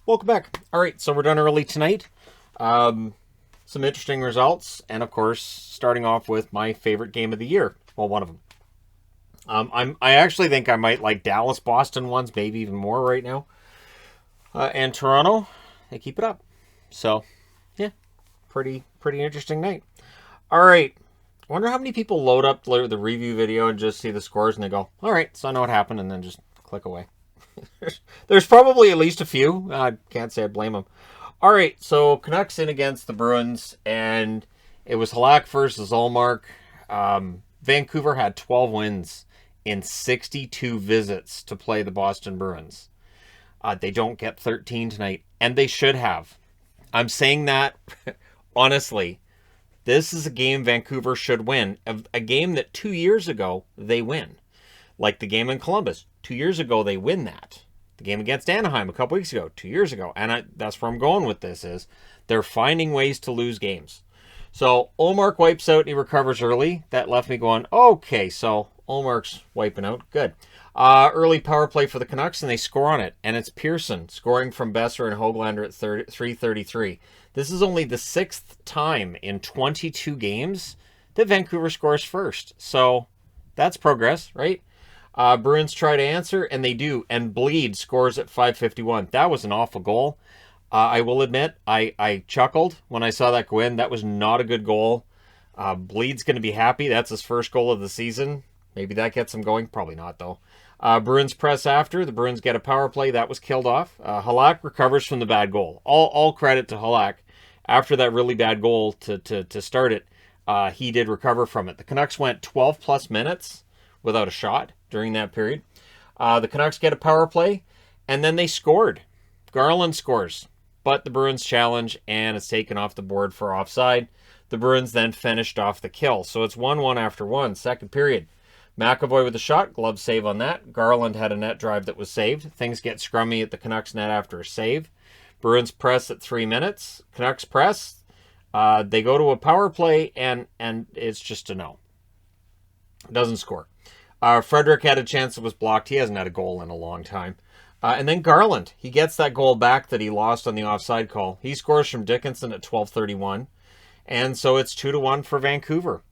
Welcome back. All right, so we're done early tonight. Some interesting results, and of course, starting off with my favorite game of the year. Well, one of them. I actually think I might like Dallas Boston ones, maybe even more right now. And Toronto, they keep it up. So, yeah, pretty interesting night. All right. I wonder how many people load up the review video and just see the scores and they go, all right, so I know what happened, and then just click away. There's probably at least a few. I can't say I blame them. All right, so Canucks in against the Bruins, and it was Halak versus Ullmark. Vancouver had 12 wins in 62 visits to play the Boston Bruins. They don't get 13 tonight, and they should have. I'm saying that honestly. This is a game Vancouver should win. A game that 2 years ago they win. Like the game in Columbus. 2 years ago they win that. The game against Anaheim a couple weeks ago. 2 years ago. And that's where I'm going with this is they're finding ways to lose games. So Ullmark wipes out and he recovers early. That left me going, okay, so Ullmark's wiping out. Good. Early power play for the Canucks, and they score on it. And it's Pearson scoring from Besser and Höglander at 3:33. This is only the 6th time in 22 games that Vancouver scores first. So that's progress, right? Bruins try to answer, and they do. And Bleed scores at 5:51. That was an awful goal. I will admit, I chuckled when I saw that go in. That was not a good goal. Bleed's going to be happy. That's his first goal of the season. Maybe that gets him going. Probably not, though. Bruins press after. The Bruins get a power play. That was killed off. Halak recovers from the bad goal. All credit to Halak. After that really bad goal to start it, he did recover from it. The Canucks went 12-plus minutes without a shot during that period. The Canucks get a power play, and then they scored. Garland scores, but the Bruins challenge, and it's taken off the board for offside. The Bruins then finished off the kill. So it's 1-1 after one, second period. McAvoy with a shot, glove save on that. Garland had a net drive that was saved. Things get scrummy at the Canucks net after a save. Bruins press at 3 minutes. Canucks press. They go to a power play, and it's just a no. Doesn't score. Frederick had a chance that was blocked. He hasn't had a goal in a long time. And then Garland, he gets that goal back that he lost on the offside call. He scores from Dickinson at 12:31. And so it's 2-1 for Vancouver.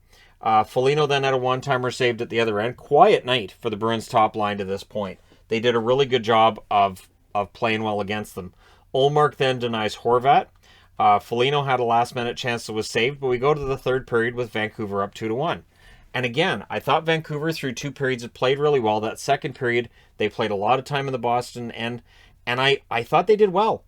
Foligno then had a one-timer saved at the other end. Quiet night for the Bruins top line to this point. They did a really good job of playing well against them. Ullmark then denies Horvat. Foligno had a last-minute chance that was saved, but we go to the third period with Vancouver up 2-1. And again, I thought Vancouver through 2 periods had played really well. That second period, they played a lot of time in the Boston end, and I thought they did well.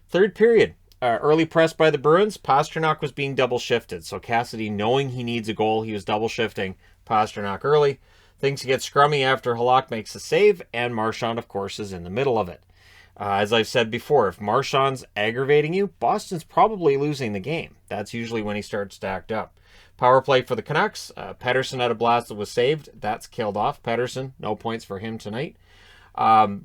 Third period, early press by the Bruins. Pastrnak was being double shifted. So Cassidy, knowing he needs a goal, he was double shifting Pastrnak early. Things get scrummy after Halak makes a save, and Marchand, of course, is in the middle of it. As I've said before, if Marchand's aggravating you, Boston's probably losing the game. That's usually when he starts to act up. Power play for the Canucks. Pettersson had a blast that was saved. That's killed off. Pettersson, no points for him tonight.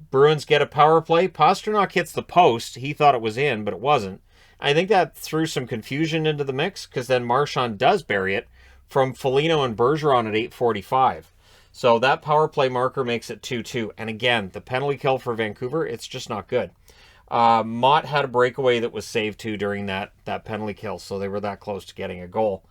Bruins get a power play. Pastrnak hits the post. He thought it was in, but it wasn't. I think that threw some confusion into the mix because then Marchand does bury it from Foligno and Bergeron at 8:45. So that power play marker makes it 2-2. And again, the penalty kill for Vancouver, it's just not good. Mott had a breakaway that was saved too during that penalty kill, so they were that close to getting a goal.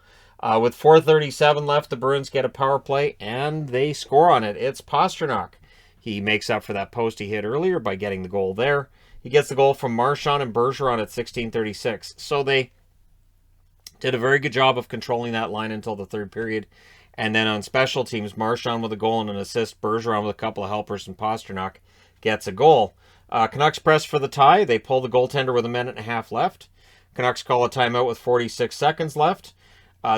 With 4:37 left, the Bruins get a power play, and they score on it. It's Pastrnak. He makes up for that post he hit earlier by getting the goal there. He gets the goal from Marchand and Bergeron at 16:36. So they did a very good job of controlling that line until the third period. And then on special teams, Marchand with a goal and an assist, Bergeron with a couple of helpers, and Pastrnak gets a goal. Canucks press for the tie. They pull the goaltender with a minute and a half left. Canucks call a timeout with 46 seconds left.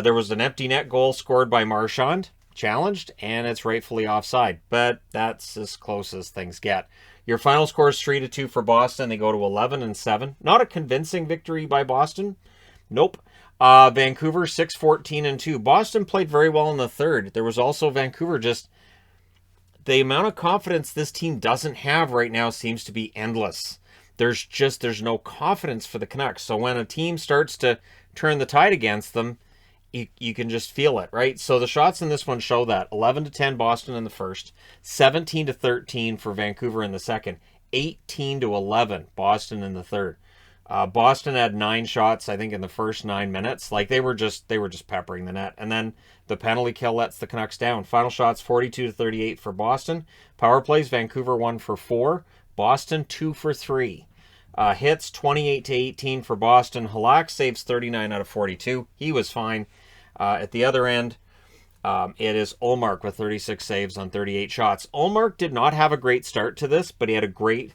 There was an empty net goal scored by Marchand, challenged, and it's rightfully offside. But that's as close as things get. Your final score is 3-2 for Boston. They go to 11-7. Not a convincing victory by Boston. Nope. Vancouver 6-14-2. Boston played very well in the third. There was also Vancouver just... The amount of confidence this team doesn't have right now seems to be endless. There's no confidence for the Canucks. So when a team starts to turn the tide against them, you can just feel it, right? So the shots in this one show that. 11-10 Boston in the first, 17-13 for Vancouver in the second, 18-11, Boston in the third. Boston had 9 shots, I think, in the first 9 minutes. Like they were just peppering the net. And then the penalty kill lets the Canucks down. Final shots 42-38 for Boston. Power plays, Vancouver 1 for 4. Boston 2 for 3. Hits 28-18 for Boston. Halak saves 39 out of 42. He was fine. At the other end, it is Ullmark with 36 saves on 38 shots. Ullmark did not have a great start to this, but he had a great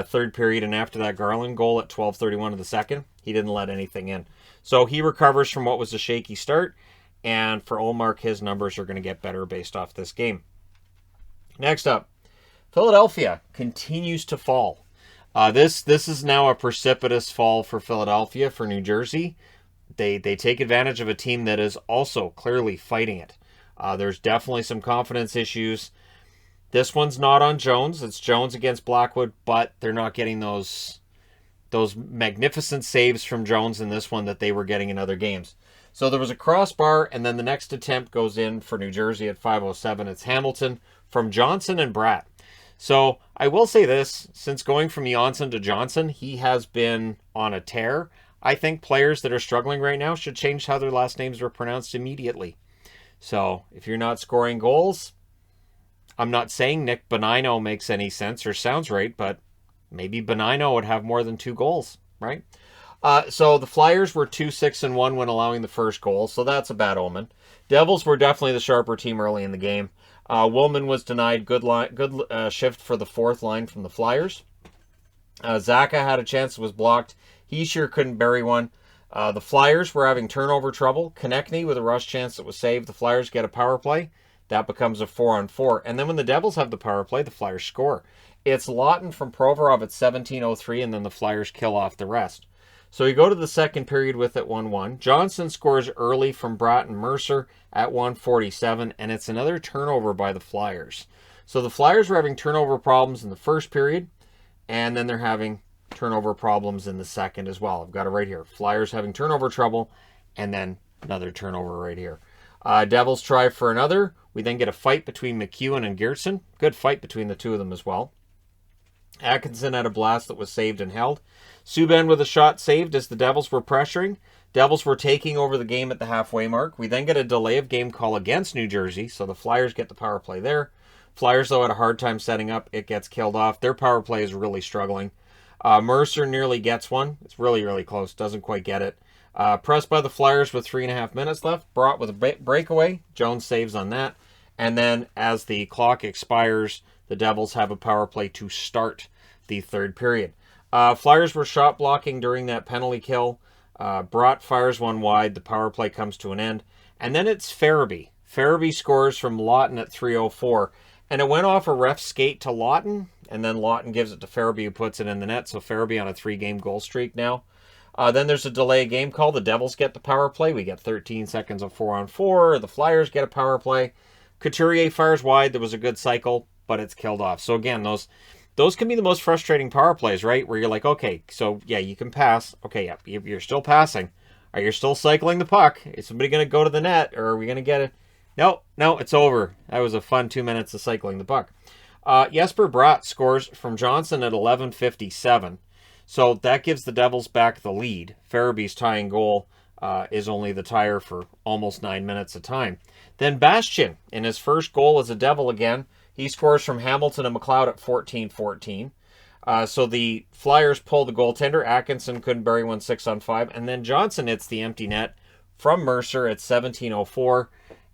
third period, and after that Garland goal at 12:31 of the second, he didn't let anything in. So he recovers from what was a shaky start, and for Ullmark, his numbers are going to get better based off this game. Next up, Philadelphia continues to fall. This is now a precipitous fall for Philadelphia. For New Jersey, they take advantage of a team that is also clearly fighting it. There's definitely some confidence issues. This one's not on Jones. It's Jones against Blackwood, but they're not getting those magnificent saves from Jones in this one that they were getting in other games. So there was a crossbar, and then the next attempt goes in for New Jersey at 5:07. It's Hamilton from Johnson and Bratt. So I will say this, since going from Johnson to Johnson, he has been on a tear. I think players that are struggling right now should change how their last names are pronounced immediately. So if you're not scoring goals, I'm not saying Nick Bonino makes any sense or sounds right, but maybe Bonino would have more than 2 goals, right? So the Flyers were 2-6-1 when allowing the first goal, so that's a bad omen. Devils were definitely the sharper team early in the game. Willman was denied good shift for the fourth line from the Flyers. Zaka had a chance, it was blocked. He sure couldn't bury one. The Flyers were having turnover trouble. Konechny with a rush chance that was saved. The Flyers get a power play. That becomes a 4-on-4. And then when the Devils have the power play, the Flyers score. It's Lawton from Provorov at 17:03, and then the Flyers kill off the rest. So you go to the second period with it 1-1. Johnson scores early from Bratt and Mercer at 1:47, and it's another turnover by the Flyers. So the Flyers were having turnover problems in the first period, and then they're having turnover problems in the second as well. I've got it right here. Flyers having turnover trouble, and then another turnover right here. Devils try for another. We then get a fight between McEwen and Geertsen. Good fight between the two of them as well. Atkinson had a blast that was saved and held. Subban with a shot saved as the Devils were pressuring. Devils were taking over the game at the halfway mark. We then get a delay of game call against New Jersey, so the Flyers get the power play there. Flyers, though, had a hard time setting up. It gets killed off. Their power play is really struggling. Mercer nearly gets one. It's really, really close. Doesn't quite get it. Pressed by the Flyers with 3.5 minutes left. Brought with a breakaway. Jones saves on that. And then as the clock expires, the Devils have a power play to start the third period. Flyers were shot blocking during that penalty kill. Brought fires one wide. The power play comes to an end. And then it's Farabee. Farabee scores from Lawton at 3:04. And it went off a ref skate to Lawton. And then Lawton gives it to Farabee, who puts it in the net. So Farabee on a 3-game goal streak now. Then there's a delay game call. The Devils get the power play. We get 13 seconds of 4-on-4. The Flyers get a power play. Couturier fires wide. There was a good cycle, but it's killed off. So again, those can be the most frustrating power plays, right? Where you're like, okay, so yeah, you can pass. Okay, yeah, you're still passing. Are you still cycling the puck? Is somebody going to go to the net, or are we going to get it? No, it's over. That was a fun 2 minutes of cycling the puck. Jesper Bratt scores from Johnson at 11:57. So that gives the Devils back the lead. Farabee's tying goal is only the tire for almost 9 minutes of time. Then Bastian, in his first goal as a Devil again, he scores from Hamilton and McLeod at 14:14. So the Flyers pull the goaltender. Atkinson couldn't bury one 6-on-5. And then Johnson hits the empty net from Mercer at 17:04.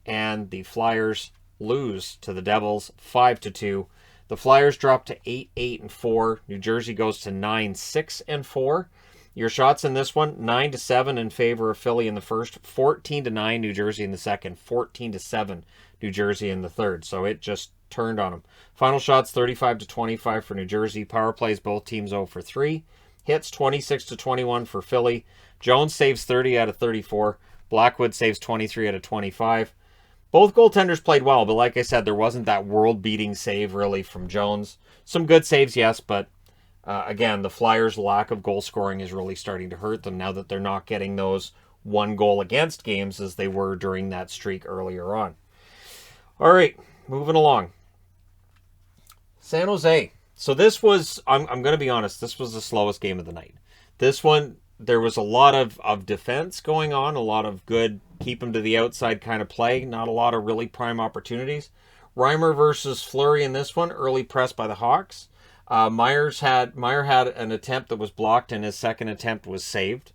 And the Flyers lose to the Devils 5-2. The Flyers drop to 8-8-4. New Jersey goes to 9-6-4. Your shots in this one, 9-7 in favor of Philly in the first, 14-9 New Jersey in the second, 14-7 New Jersey in the third. So it just turned on them. Final shots, 35-25 for New Jersey. Power plays, both teams 0 for 3. Hits, 26-21 for Philly. Jones saves 30 out of 34. Blackwood saves 23 out of 25. Both goaltenders played well, but like I said, there wasn't that world-beating save really from Jones. Some good saves, yes, but again, the Flyers' lack of goal scoring is really starting to hurt them now that they're not getting those one goal against games as they were during that streak earlier on. All right, moving along. San Jose. So this was, I'm going to be honest, this was the slowest game of the night. This one, there was a lot of defense going on, a lot of good keep them to the outside kind of play, not a lot of really prime opportunities. Reimer versus Fleury in this one, early press by the Hawks. Meyer had an attempt that was blocked, and his second attempt was saved.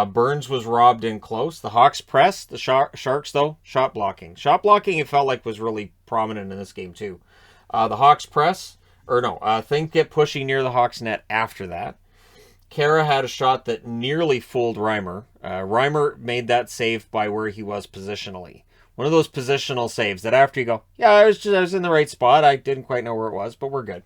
Burns was robbed in close. The Hawks press. The Sharks, though, shot blocking. Shot blocking, it felt like, was really prominent in this game, too. The Hawks press. Things get pushy near the Hawks net after that. Kara had a shot that nearly fooled Reimer. Reimer made that save by where he was positionally. One of those positional saves that after you go, yeah, I was in the right spot. I didn't quite know where it was, but we're good.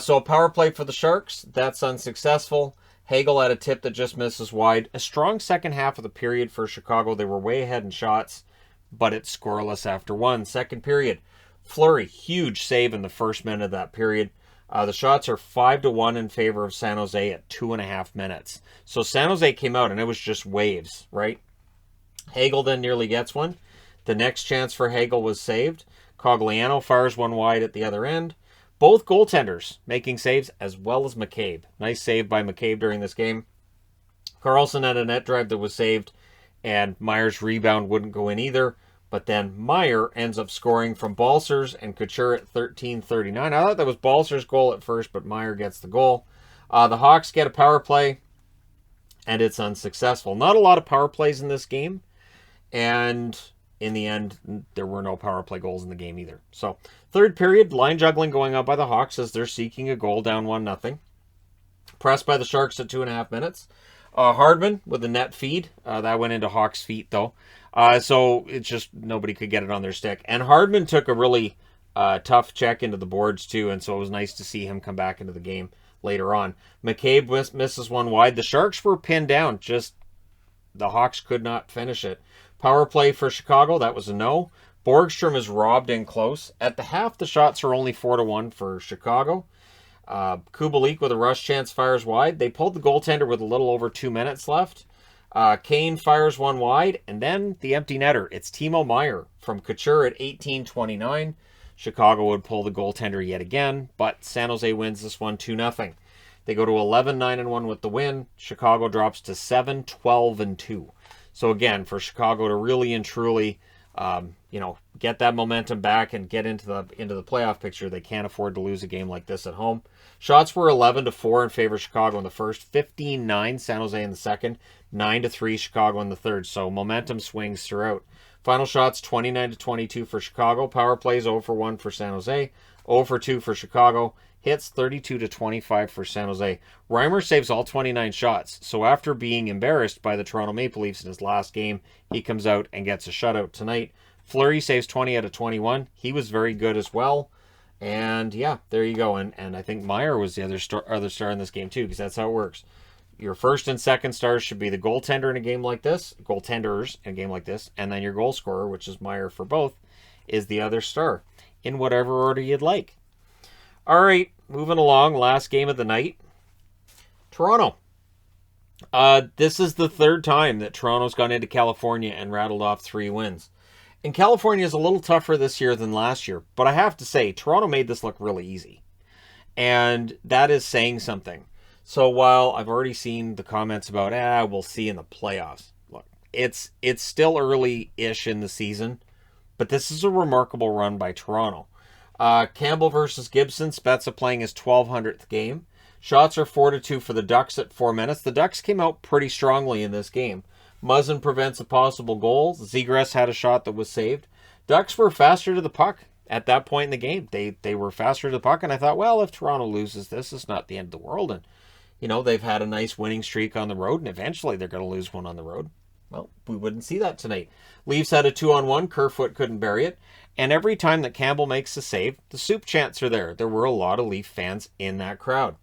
So a power play for the Sharks. That's unsuccessful. Hagel had a tip that just misses wide. A strong second half of the period for Chicago. They were way ahead in shots, but it's scoreless after one. Second period. Fleury, huge save in the first minute of that period. The shots are 5-1 in favor of San Jose at 2.5 minutes. So San Jose came out and it was just waves, right? Hagel then nearly gets one. The next chance for Hagel was saved. Cogliano fires one wide at the other end. Both goaltenders making saves, as well as McCabe. Nice save by McCabe during this game. Carlson had a net drive that was saved, and Meyer's rebound wouldn't go in either. But then Meyer ends up scoring from Balcers and Couture at 13:39. I thought that was Balcers' goal at first, but Meyer gets the goal. The Hawks get a power play, and it's unsuccessful. Not a lot of power plays in this game, and in the end, there were no power play goals in the game either. So, third period, line juggling going on by the Hawks as they're seeking a goal down 1-0. Pressed by the Sharks at 2.5 minutes. Hardman with a net feed. That went into Hawks' feet, though. So it's just nobody could get it on their stick. And Hardman took a really tough check into the boards, too, and so it was nice to see him come back into the game later on. McCabe misses one wide. The Sharks were pinned down. Just the Hawks could not finish it. Power play for Chicago. That was a no. Borgstrom is robbed in close. At the half, the shots are only 4-1 for Chicago. Kubalik with a rush chance fires wide. They pulled the goaltender with a little over 2 minutes left. Kane fires one wide, and then the empty netter. It's Timo Meier from Couture at 18:29. Chicago would pull the goaltender yet again, but San Jose wins this one 2-0. They go to 11-9-1 with the win. Chicago drops to 7-12-2. So again, for Chicago to really and truly, get that momentum back and get into the playoff picture, they can't afford to lose a game like this at home. Shots were 11-4 in favor of Chicago in the first, 15-9 San Jose in the second, 9-3 Chicago in the third. So momentum swings throughout. Final shots 29-22 for Chicago. Power plays 0-1 for San Jose, 0-2 for Chicago. Hits 32-25 for San Jose. Reimer saves all 29 shots. So after being embarrassed by the Toronto Maple Leafs in his last game, he comes out and gets a shutout tonight. Fleury saves 20 out of 21. He was very good as well. And yeah, there you go. And I think Meyer was the other star in this game too, because that's how it works. Your first and second stars should be the goaltender in a game like this, goaltenders in a game like this, and then your goal scorer, which is Meyer for both, is the other star in whatever order you'd like. All right, moving along, last game of the night. Toronto. This is the third time that Toronto's gone into California and rattled off 3 wins. And California is a little tougher this year than last year, but I have to say, Toronto made this look really easy. And that is saying something. So while I've already seen the comments about, we'll see in the playoffs. Look, it's still early-ish in the season, but this is a remarkable run by Toronto. Campbell versus Gibson, Spezza playing his 1,200th game. Shots are 4-2 for the Ducks at 4 minutes. The Ducks came out pretty strongly in this game. Muzzin prevents a possible goal. Zegras had a shot that was saved. Ducks were faster to the puck at that point in the game. They were faster to the puck, and I thought, well, if Toronto loses this, it's not the end of the world. And, they've had a nice winning streak on the road, and eventually they're going to lose one on the road. Well, we wouldn't see that tonight. Leafs had a 2-on-1. Kerfoot couldn't bury it. And every time that Campbell makes a save, the soup chants are there. There were a lot of Leaf fans in that crowd.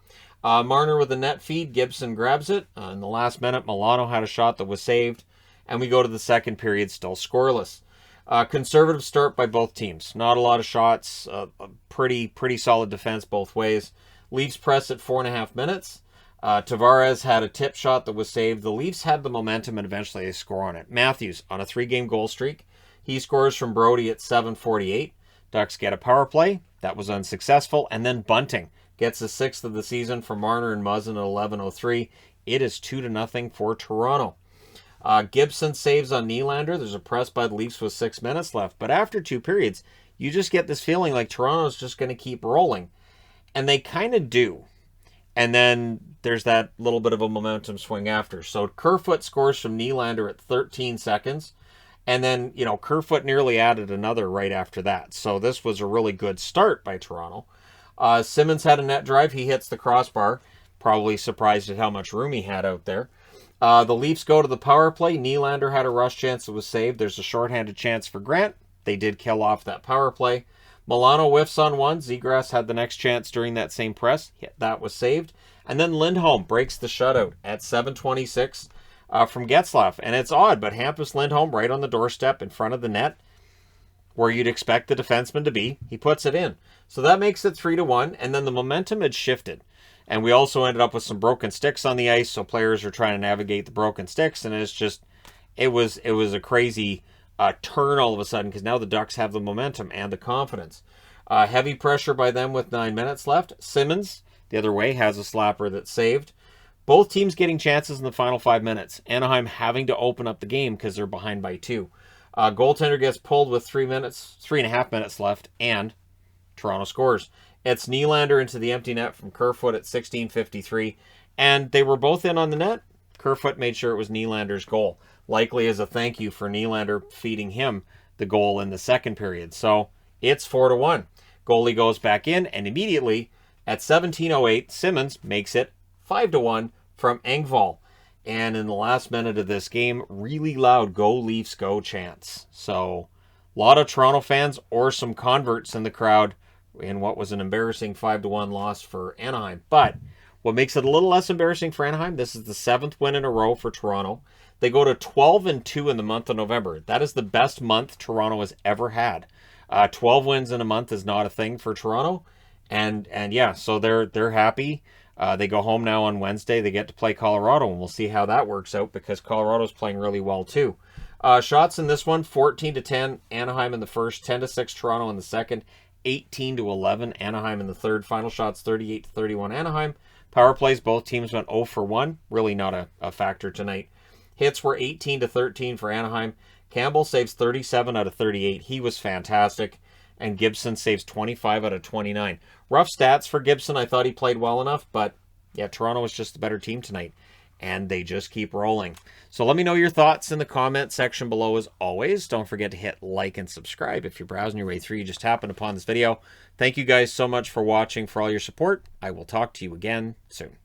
Marner with a net feed. Gibson grabs it. In the last minute, Milano had a shot that was saved. And we go to the second period, still scoreless. Conservative start by both teams. Not a lot of shots. Pretty solid defense both ways. Leafs press at 4.5 minutes. Tavares had a tip shot that was saved. The Leafs had the momentum, and eventually they score on it. Matthews on a 3-game goal streak. He scores from Brody at 7:48. Ducks get a power play. That was unsuccessful. And then Bunting Gets his 6th of the season from Marner and Muzzin at 11:03. It is 2-0 for Toronto. Gibson saves on Nylander. There's a press by the Leafs with 6 minutes left. But after 2 periods, you just get this feeling like Toronto's just going to keep rolling. And they kind of do. And then there's that little bit of a momentum swing after. So Kerfoot scores from Nylander at 13 seconds. And then, Kerfoot nearly added another right after that. So this was a really good start by Toronto. Simmons had a net drive. He hits the crossbar. Probably surprised at how much room he had out there. The Leafs go to the power play. Nylander had a rush chance that was saved. There's a shorthanded chance for Grant. They did kill off that power play. Milano whiffs on one. Zegras had the next chance during that same press. That was saved. And then Lindholm breaks the shutout at 7:26 from Getzlaf. And it's odd, but Hampus Lindholm right on the doorstep in front of the net, where you'd expect the defenseman to be. He puts it in. So that makes it 3-1. And then the momentum had shifted. And we also ended up with some broken sticks on the ice, so players are trying to navigate the broken sticks, and it was a crazy turn all of a sudden, because now the Ducks have the momentum and the confidence. Heavy pressure by them with 9 minutes left. Simmons, the other way, has a slapper that's saved. Both teams getting chances in the final 5 minutes. Anaheim having to open up the game because they're behind by 2. Goaltender gets pulled with 3.5 minutes left, and Toronto scores. It's Nylander into the empty net from Kerfoot at 16:53, and they were both in on the net. Kerfoot made sure it was Nylander's goal, likely as a thank you for Nylander feeding him the goal in the second period. So it's 4-1. Goalie goes back in, and immediately at 17:08, Simmons makes it 5-1 from Engvall. And in the last minute of this game, really loud "Go Leafs, go" chants. So a lot of Toronto fans or some converts in the crowd in what was an embarrassing 5-1 loss for Anaheim. But what makes it a little less embarrassing for Anaheim, this is the 7th win in a row for Toronto. They go to 12-2 in the month of November. That is the best month Toronto has ever had. 12 wins in a month is not a thing for Toronto. And yeah, so they're happy. They go home now on Wednesday. They get to play Colorado, and we'll see how that works out, because Colorado's playing really well too. Shots in this one, 14-10 Anaheim in the first, 10-6 Toronto in the second, 18-11 Anaheim in the third. Final shots 38-31 Anaheim. Power plays, both teams went 0 for 1. Really not a factor tonight. Hits were 18-13 for Anaheim. Campbell saves 37 out of 38. He was fantastic. And Gibson saves 25 out of 29. Rough stats for Gibson. I thought he played well enough, but yeah, Toronto was just the better team tonight. And they just keep rolling. So let me know your thoughts in the comment section below as always. Don't forget to hit like and subscribe if you're browsing your way through. You just happened upon this video. Thank you guys so much for watching, for all your support. I will talk to you again soon.